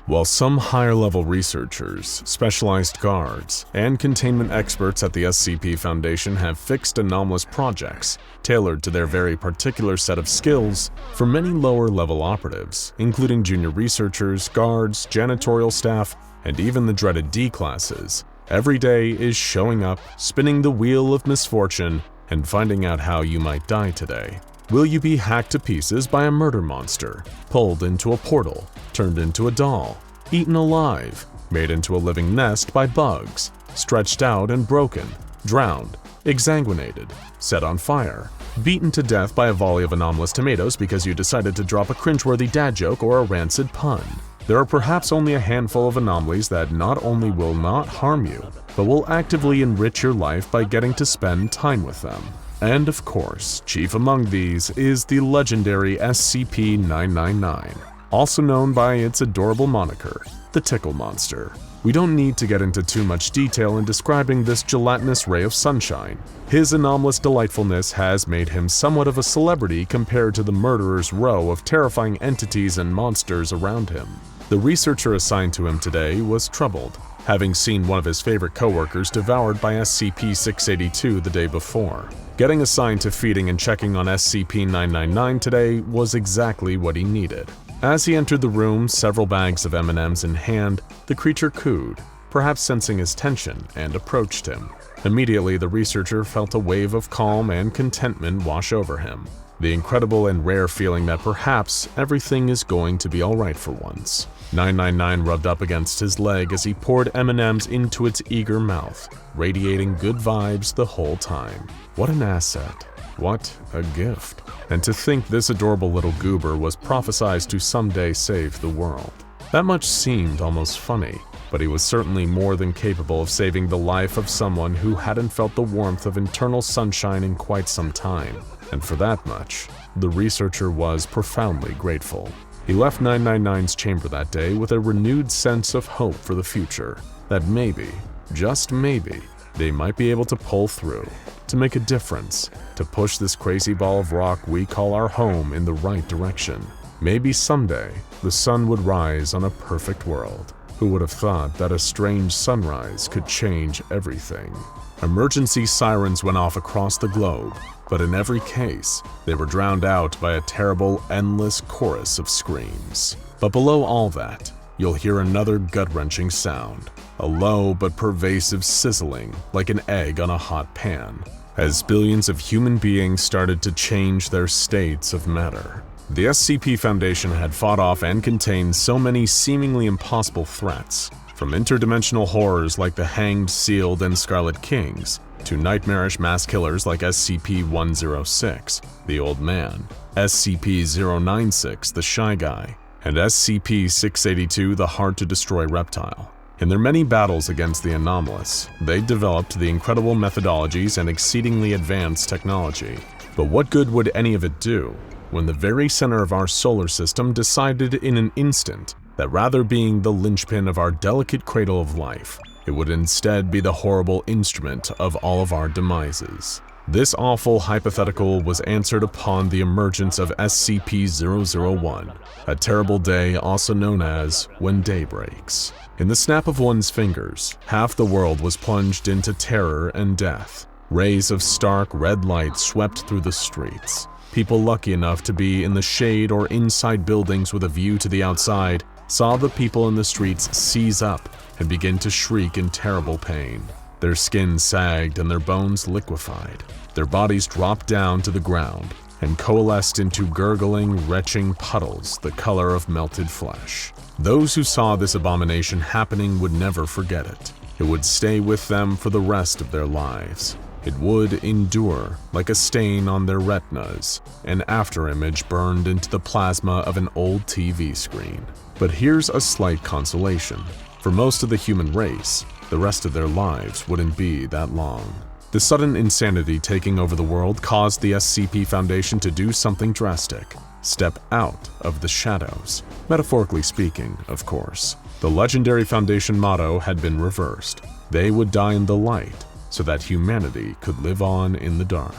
While some higher-level researchers, specialized guards, and containment experts at the SCP Foundation have fixed anomalous projects tailored to their very particular set of skills, for many lower-level operatives, including junior researchers, guards, janitorial staff, and even the dreaded D classes, every day is showing up, spinning the wheel of misfortune, and finding out how you might die today. Will you be hacked to pieces by a murder monster, pulled into a portal, turned into a doll, eaten alive, made into a living nest by bugs, stretched out and broken, drowned, exsanguinated, set on fire, beaten to death by a volley of anomalous tomatoes because you decided to drop a cringeworthy dad joke or a rancid pun? There are perhaps only a handful of anomalies that not only will not harm you, but will actively enrich your life by getting to spend time with them. And of course, chief among these is the legendary SCP-099, also known by its adorable moniker, the Tickle Monster. We don't need to get into too much detail in describing this gelatinous ray of sunshine. His anomalous delightfulness has made him somewhat of a celebrity compared to the murderer's row of terrifying entities and monsters around him. The researcher assigned to him today was troubled, having seen one of his favorite coworkers devoured by SCP-682 the day before. Getting assigned to feeding and checking on SCP-999 today was exactly what he needed. As he entered the room, several bags of M&Ms in hand, the creature cooed, perhaps sensing his tension, and approached him. Immediately, the researcher felt a wave of calm and contentment wash over him, the incredible and rare feeling that perhaps everything is going to be alright for once. 999 rubbed up against his leg as he poured M&Ms into its eager mouth, radiating good vibes the whole time. What an asset. What a gift. And to think this adorable little goober was prophesized to someday save the world. That much seemed almost funny, but he was certainly more than capable of saving the life of someone who hadn't felt the warmth of internal sunshine in quite some time. And for that much, the researcher was profoundly grateful. He left 999's chamber that day with a renewed sense of hope for the future, that maybe, just maybe, they might be able to pull through, to make a difference, to push this crazy ball of rock we call our home in the right direction. Maybe someday, the sun would rise on a perfect world. Who would have thought that a strange sunrise could change everything? Emergency sirens went off across the globe, but in every case, they were drowned out by a terrible, endless chorus of screams. But below all that, you'll hear another gut-wrenching sound, a low but pervasive sizzling like an egg on a hot pan, as billions of human beings started to change their states of matter. The SCP Foundation had fought off and contained so many seemingly impossible threats, from interdimensional horrors like the Hanged, Sealed, and Scarlet Kings, to nightmarish mass killers like SCP-106, the Old Man, SCP-096, the Shy Guy, and SCP-682, the hard-to-destroy reptile. In their many battles against the anomalous, they developed the incredible methodologies and exceedingly advanced technology. But what good would any of it do when the very center of our solar system decided in an instant that rather being the linchpin of our delicate cradle of life, it would instead be the horrible instrument of all of our demises? This awful hypothetical was answered upon the emergence of SCP-001, a terrible day also known as When Day Breaks. In the snap of one's fingers, half the world was plunged into terror and death. Rays of stark red light swept through the streets. People lucky enough to be in the shade or inside buildings with a view to the outside saw the people in the streets seize up and begin to shriek in terrible pain. Their skin sagged and their bones liquefied. Their bodies dropped down to the ground and coalesced into gurgling, retching puddles the color of melted flesh. Those who saw this abomination happening would never forget it. It would stay with them for the rest of their lives. It would endure like a stain on their retinas, an afterimage burned into the plasma of an old TV screen. But here's a slight consolation. For most of the human race, the rest of their lives wouldn't be that long. The sudden insanity taking over the world caused the SCP Foundation to do something drastic. Step out of the shadows. Metaphorically speaking, of course. The legendary Foundation motto had been reversed. They would die in the light, so that humanity could live on in the dark.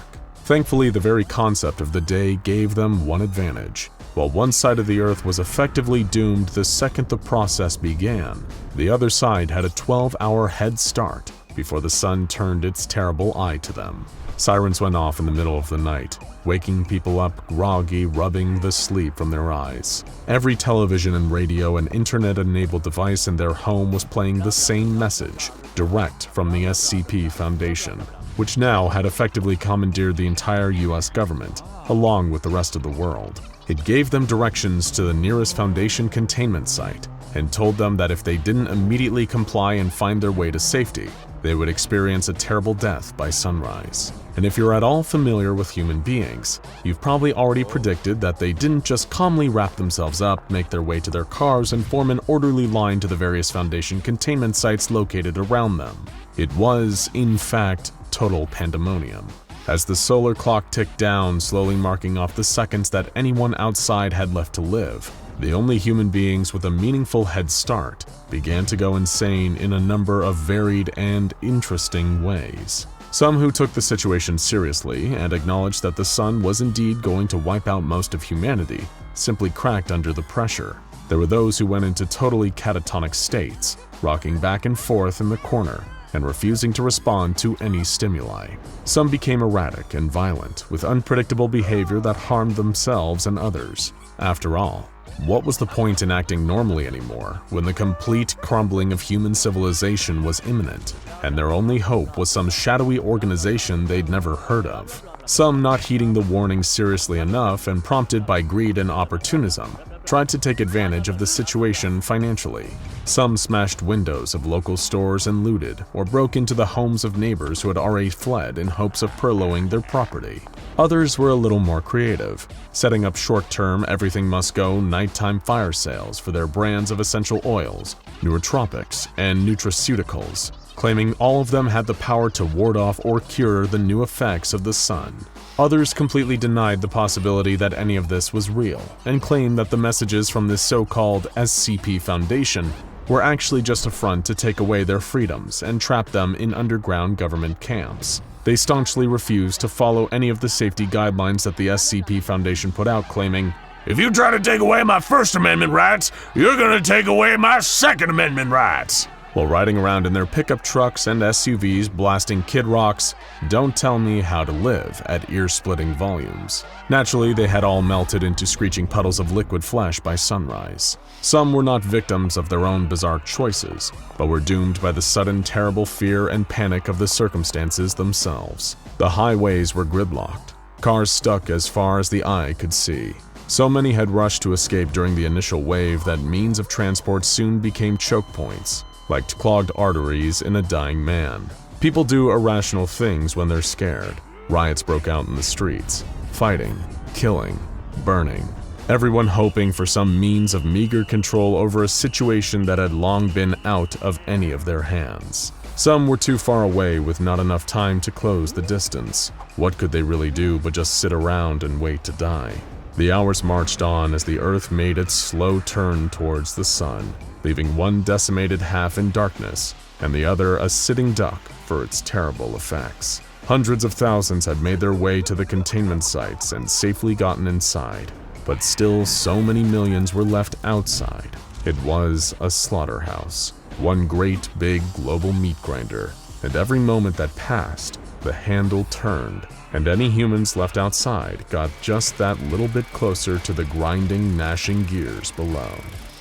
Thankfully, the very concept of the day gave them one advantage. While one side of the Earth was effectively doomed the second the process began, the other side had a 12-hour head start before the sun turned its terrible eye to them. Sirens went off in the middle of the night, waking people up groggy, rubbing the sleep from their eyes. Every television and radio and internet-enabled device in their home was playing the same message, direct from the SCP Foundation, which now had effectively commandeered the entire US government, along with the rest of the world. It gave them directions to the nearest Foundation containment site, and told them that if they didn't immediately comply and find their way to safety, they would experience a terrible death by sunrise. And if you're at all familiar with human beings, you've probably already predicted that they didn't just calmly wrap themselves up, make their way to their cars, and form an orderly line to the various Foundation containment sites located around them. It was, in fact, total pandemonium. As the solar clock ticked down, slowly marking off the seconds that anyone outside had left to live, the only human beings with a meaningful head start began to go insane in a number of varied and interesting ways. Some who took the situation seriously and acknowledged that the sun was indeed going to wipe out most of humanity simply cracked under the pressure. There were those who went into totally catatonic states, rocking back and forth in the corner and refusing to respond to any stimuli. Some became erratic and violent, with unpredictable behavior that harmed themselves and others. After all, what was the point in acting normally anymore when the complete crumbling of human civilization was imminent, and their only hope was some shadowy organization they'd never heard of? Some, not heeding the warning seriously enough and prompted by greed and opportunism, tried to take advantage of the situation financially. Some smashed windows of local stores and looted or broke into the homes of neighbors who had already fled in hopes of furloughing their property. Others were a little more creative, setting up short-term everything-must-go nighttime fire sales for their brands of essential oils, nootropics, and nutraceuticals, claiming all of them had the power to ward off or cure the new effects of the sun. Others completely denied the possibility that any of this was real, and claimed that the messages from this so-called SCP Foundation were actually just a front to take away their freedoms and trap them in underground government camps. They staunchly refused to follow any of the safety guidelines that the SCP Foundation put out, claiming, "If you try to take away my First Amendment rights, you're gonna take away my Second Amendment rights." While riding around in their pickup trucks and SUVs blasting Kid Rock's "Don't Tell Me How to Live" at ear-splitting volumes. Naturally, they had all melted into screeching puddles of liquid flesh by sunrise. Some were not victims of their own bizarre choices, but were doomed by the sudden terrible fear and panic of the circumstances themselves. The highways were gridlocked, cars stuck as far as the eye could see. So many had rushed to escape during the initial wave that means of transport soon became choke points, like clogged arteries in a dying man. People do irrational things when they're scared. Riots broke out in the streets, fighting, killing, burning. Everyone hoping for some means of meager control over a situation that had long been out of any of their hands. Some were too far away with not enough time to close the distance. What could they really do but just sit around and wait to die? The hours marched on as the Earth made its slow turn towards the sun, leaving one decimated half in darkness and the other a sitting duck for its terrible effects. Hundreds of thousands had made their way to the containment sites and safely gotten inside, but still so many millions were left outside. It was a slaughterhouse, one great big global meat grinder, and every moment that passed, the handle turned, and any humans left outside got just that little bit closer to the grinding, gnashing gears below.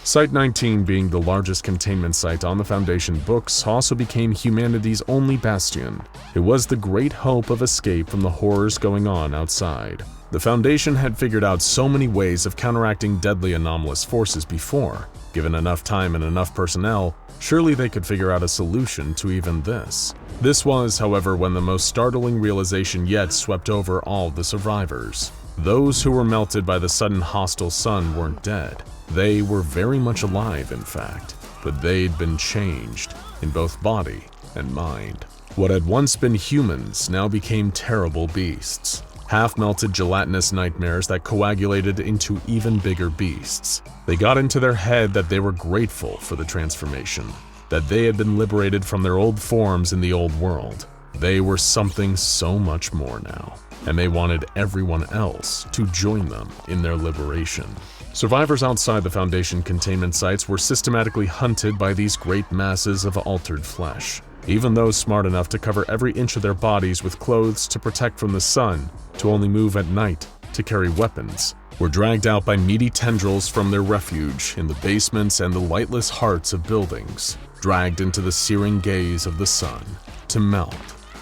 Site-19, being the largest containment site on the Foundation books, also became humanity's only bastion. It was the great hope of escape from the horrors going on outside. The Foundation had figured out so many ways of counteracting deadly anomalous forces before. Given enough time and enough personnel, surely they could figure out a solution to even this. This was, however, when the most startling realization yet swept over all the survivors. Those who were melted by the sudden hostile sun weren't dead. They were very much alive, in fact, but they'd been changed in both body and mind. What had once been humans now became terrible beasts. Half-melted gelatinous nightmares that coagulated into even bigger beasts. They got into their head that they were grateful for the transformation, that they had been liberated from their old forms in the old world. They were something so much more now. and they wanted everyone else to join them in their liberation. Survivors outside the Foundation containment sites were systematically hunted by these great masses of altered flesh. Even those smart enough to cover every inch of their bodies with clothes to protect from the sun, to only move at night, to carry weapons, were dragged out by meaty tendrils from their refuge in the basements and the lightless hearts of buildings, dragged into the searing gaze of the sun, to melt,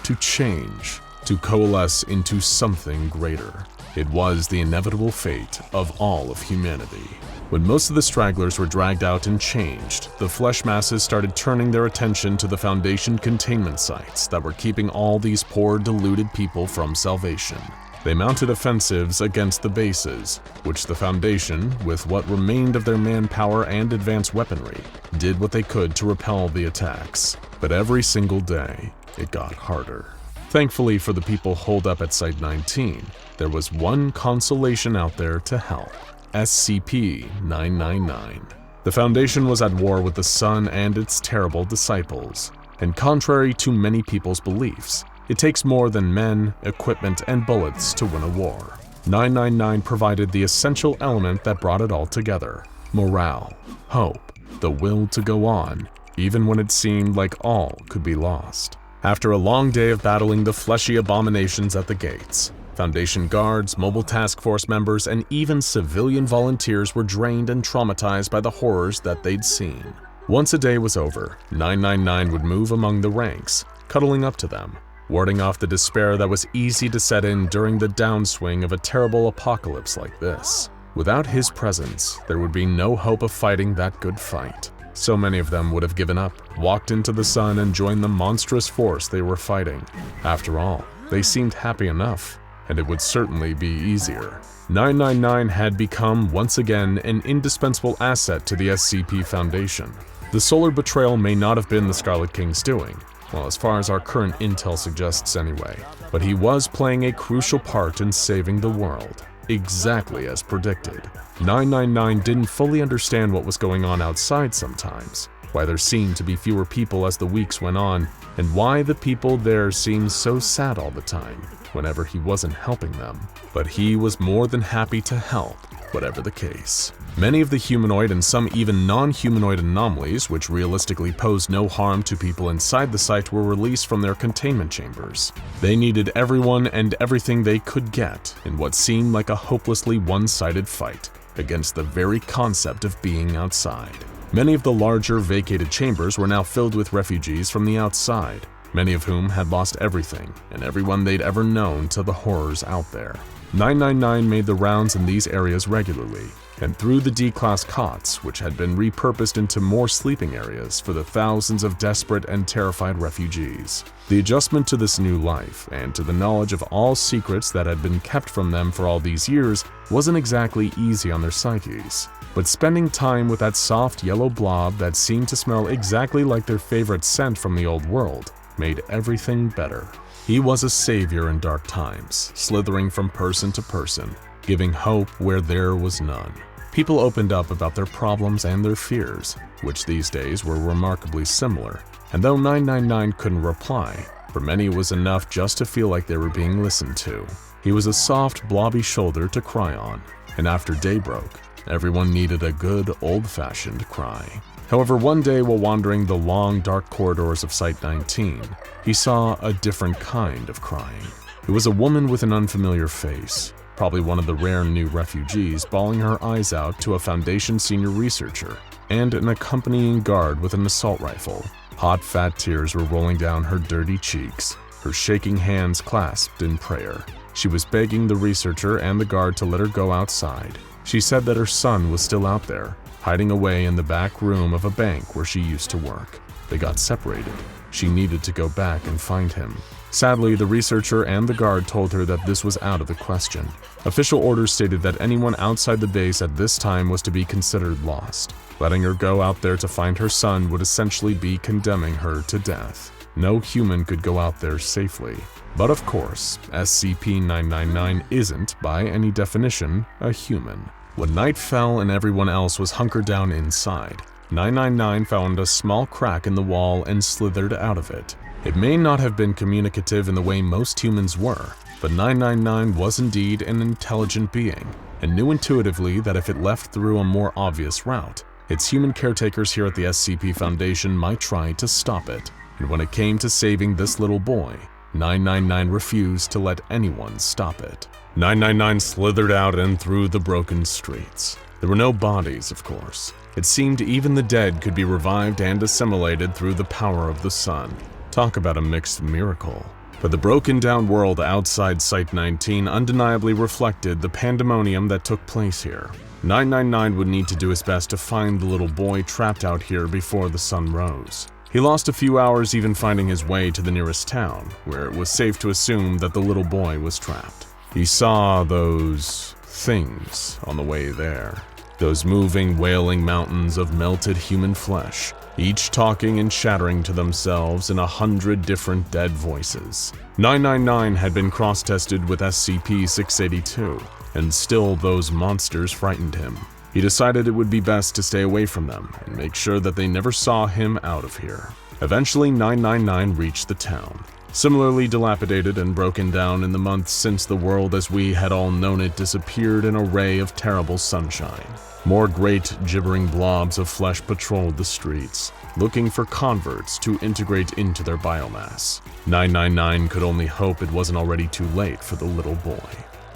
to change, to coalesce into something greater. It was the inevitable fate of all of humanity. When most of the stragglers were dragged out and changed, the flesh masses started turning their attention to the Foundation containment sites that were keeping all these poor, deluded people from salvation. They mounted offensives against the bases, which the Foundation, with what remained of their manpower and advanced weaponry, did what they could to repel the attacks. But every single day, it got harder. Thankfully for the people holed up at Site-19, there was one consolation out there to help: SCP-099. The Foundation was at war with the Sun and its terrible disciples, and contrary to many people's beliefs, it takes more than men, equipment, and bullets to win a war. 999 provided the essential element that brought it all together: morale, hope, the will to go on, even when it seemed like all could be lost. After a long day of battling the fleshy abominations at the gates, Foundation guards, mobile task force members, and even civilian volunteers were drained and traumatized by the horrors that they'd seen. Once a day was over, 999 would move among the ranks, cuddling up to them, warding off the despair that was easy to set in during the downswing of a terrible apocalypse like this. Without his presence, there would be no hope of fighting that good fight. So many of them would have given up, walked into the sun, and joined the monstrous force they were fighting. After all, they seemed happy enough, and it would certainly be easier. 999 had become, once again, an indispensable asset to the SCP Foundation. The solar betrayal may not have been the Scarlet King's doing, well, as far as our current intel suggests anyway, but he was playing a crucial part in saving the world, exactly as predicted. 999 didn't fully understand what was going on outside sometimes, why there seemed to be fewer people as the weeks went on, and why the people there seemed so sad all the time, whenever he wasn't helping them. But he was more than happy to help, whatever the case. Many of the humanoid and some even non-humanoid anomalies, which realistically posed no harm to people inside the site, were released from their containment chambers. They needed everyone and everything they could get in what seemed like a hopelessly one-sided fight against the very concept of being outside. Many of the larger vacated chambers were now filled with refugees from the outside, many of whom had lost everything and everyone they'd ever known to the horrors out there. 999 made the rounds in these areas regularly, and through the D-class cots, which had been repurposed into more sleeping areas for the thousands of desperate and terrified refugees. The adjustment to this new life, and to the knowledge of all secrets that had been kept from them for all these years, wasn't exactly easy on their psyches. But spending time with that soft yellow blob that seemed to smell exactly like their favorite scent from the old world made everything better. He was a savior in dark times, slithering from person to person, giving hope where there was none. People opened up about their problems and their fears, which these days were remarkably similar, and though 999 couldn't reply, for many it was enough just to feel like they were being listened to. He was a soft, blobby shoulder to cry on, and after day broke, everyone needed a good, old-fashioned cry. However, one day while wandering the long, dark corridors of Site-19, he saw a different kind of crying. It was a woman with an unfamiliar face, probably one of the rare new refugees, bawling her eyes out to a Foundation senior researcher and an accompanying guard with an assault rifle. Hot, fat tears were rolling down her dirty cheeks, her shaking hands clasped in prayer. She was begging the researcher and the guard to let her go outside. She said that her son was still out there, hiding away in the back room of a bank where she used to work. They got separated. She needed to go back and find him. Sadly, the researcher and the guard told her that this was out of the question. Official orders stated that anyone outside the base at this time was to be considered lost. Letting her go out there to find her son would essentially be condemning her to death. No human could go out there safely. But of course, SCP-999 isn't, by any definition, a human. When night fell and everyone else was hunkered down inside, 999 found a small crack in the wall and slithered out of it. It may not have been communicative in the way most humans were, but 999 was indeed an intelligent being and knew intuitively that if it left through a more obvious route, its human caretakers here at the SCP Foundation might try to stop it. And when it came to saving this little boy, 999 refused to let anyone stop it. 999 slithered out and through the broken streets. There were no bodies, of course. It seemed even the dead could be revived and assimilated through the power of the sun. Talk about a mixed miracle. But the broken down world outside Site-19 undeniably reflected the pandemonium that took place here. 999 would need to do his best to find the little boy trapped out here before the sun rose. He lost a few hours even finding his way to the nearest town, where it was safe to assume that the little boy was trapped. He saw those things on the way there. Those moving, wailing mountains of melted human flesh, each talking and chattering to themselves in 100 different dead voices. 999 had been cross-tested with SCP-682, and still those monsters frightened him. He decided it would be best to stay away from them and make sure that they never saw him out of here. Eventually, 999 reached the town. Similarly dilapidated and broken down in the months since the world as we had all known it disappeared in a ray of terrible sunshine. More great gibbering blobs of flesh patrolled the streets, looking for converts to integrate into their biomass. 999 could only hope it wasn't already too late for the little boy.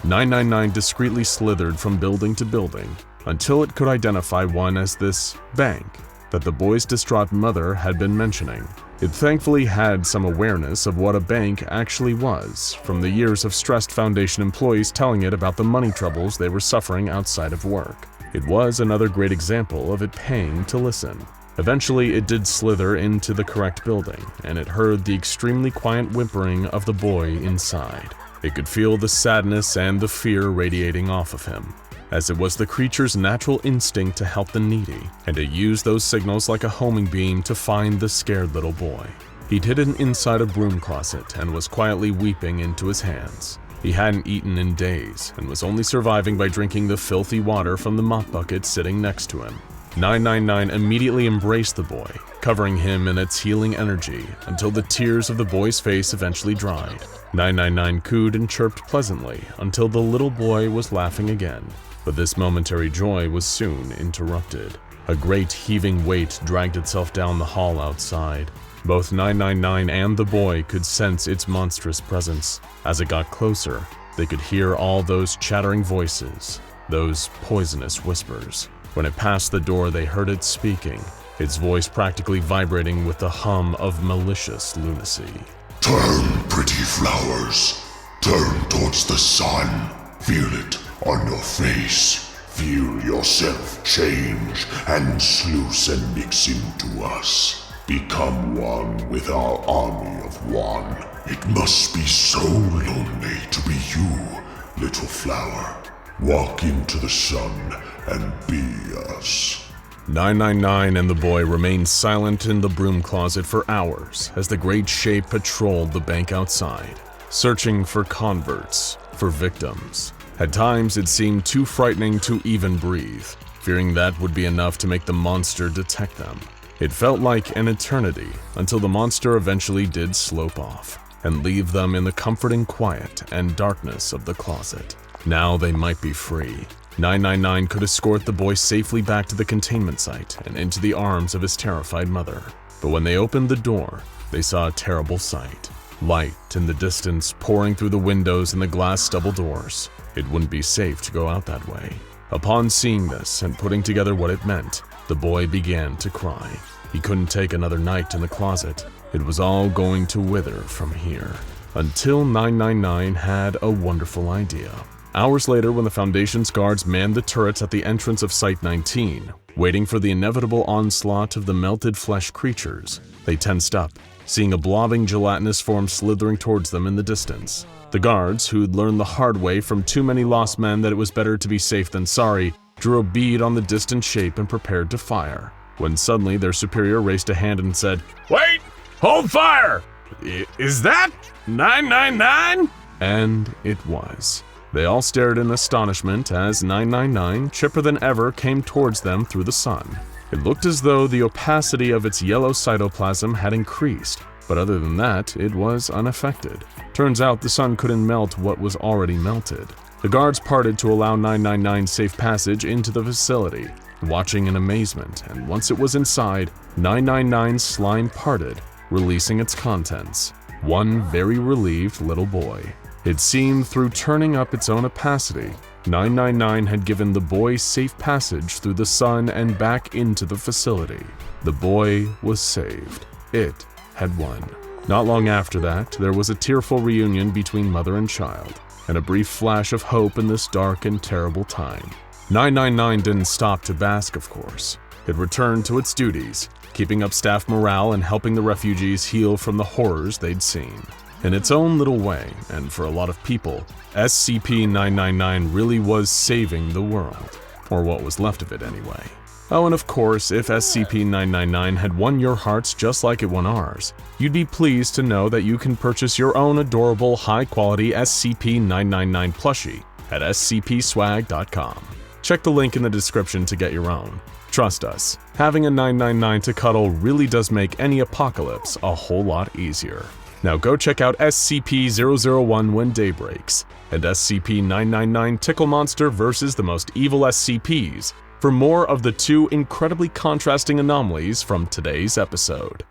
999 discreetly slithered from building to building until it could identify one as this bank that the boy's distraught mother had been mentioning. It thankfully had some awareness of what a bank actually was, from the years of stressed Foundation employees telling it about the money troubles they were suffering outside of work. It was another great example of it paying to listen. Eventually, it did slither into the correct building, and it heard the extremely quiet whimpering of the boy inside. It could feel the sadness and the fear radiating off of him, as it was the creature's natural instinct to help the needy, and it used those signals like a homing beam to find the scared little boy. He'd hidden inside a broom closet and was quietly weeping into his hands. He hadn't eaten in days and was only surviving by drinking the filthy water from the mop bucket sitting next to him. 999 immediately embraced the boy, covering him in its healing energy until the tears of the boy's face eventually dried. 999 cooed and chirped pleasantly until the little boy was laughing again. But this momentary joy was soon interrupted. A great heaving weight dragged itself down the hall outside. Both 999 and the boy could sense its monstrous presence. As it got closer, they could hear all those chattering voices, those poisonous whispers. When it passed the door, they heard it speaking, its voice practically vibrating with the hum of malicious lunacy. Turn, pretty flowers. Turn towards the sun. Feel it on your face. Feel yourself change and sluice and mix into us. Become one with our army of one. It must be so lonely to be you, little flower. Walk into the sun and be us. 999 and the boy remained silent in the broom closet for hours as the great shape patrolled the bank outside, searching for converts, for victims. At times, it seemed too frightening to even breathe, fearing that would be enough to make the monster detect them. It felt like an eternity until the monster eventually did slope off and leave them in the comforting quiet and darkness of the closet. Now they might be free. 999 could escort the boy safely back to the containment site and into the arms of his terrified mother. But when they opened the door, they saw a terrible sight. Light in the distance pouring through the windows and the glass double doors. It wouldn't be safe to go out that way. Upon seeing this and putting together what it meant, the boy began to cry. He couldn't take another night in the closet. It was all going to wither from here. Until 999 had a wonderful idea. Hours later, when the Foundation's guards manned the turrets at the entrance of Site-19, waiting for the inevitable onslaught of the melted flesh creatures, they tensed up, seeing a blobbing gelatinous form slithering towards them in the distance. The guards, who'd learned the hard way from too many lost men that it was better to be safe than sorry, drew a bead on the distant shape and prepared to fire, when suddenly their superior raised a hand and said, "Wait! Hold fire! Is that 999? And it was. They all stared in astonishment as 999, chipper than ever, came towards them through the sun. It looked as though the opacity of its yellow cytoplasm had increased, but other than that, it was unaffected. Turns out the sun couldn't melt what was already melted. The guards parted to allow 999 safe passage into the facility, watching in amazement, and once it was inside, 999's slime parted, releasing its contents. One very relieved little boy. It seemed through turning up its own opacity, 999 had given the boy safe passage through the sun and back into the facility. The boy was saved. It had won. Not long after that, there was a tearful reunion between mother and child, and a brief flash of hope in this dark and terrible time. 999 didn't stop to bask, of course. It returned to its duties, keeping up staff morale and helping the refugees heal from the horrors they'd seen. In its own little way, and for a lot of people, SCP-999 really was saving the world. Or what was left of it anyway. Oh, and of course, if SCP-999 had won your hearts just like it won ours, you'd be pleased to know that you can purchase your own adorable, high-quality SCP-999 plushie at scpswag.com. Check the link in the description to get your own. Trust us, having a 999 to cuddle really does make any apocalypse a whole lot easier. Now go check out SCP-001 when day breaks, and SCP-999 Tickle Monster vs. the most evil SCPs for more of the two incredibly contrasting anomalies from today's episode.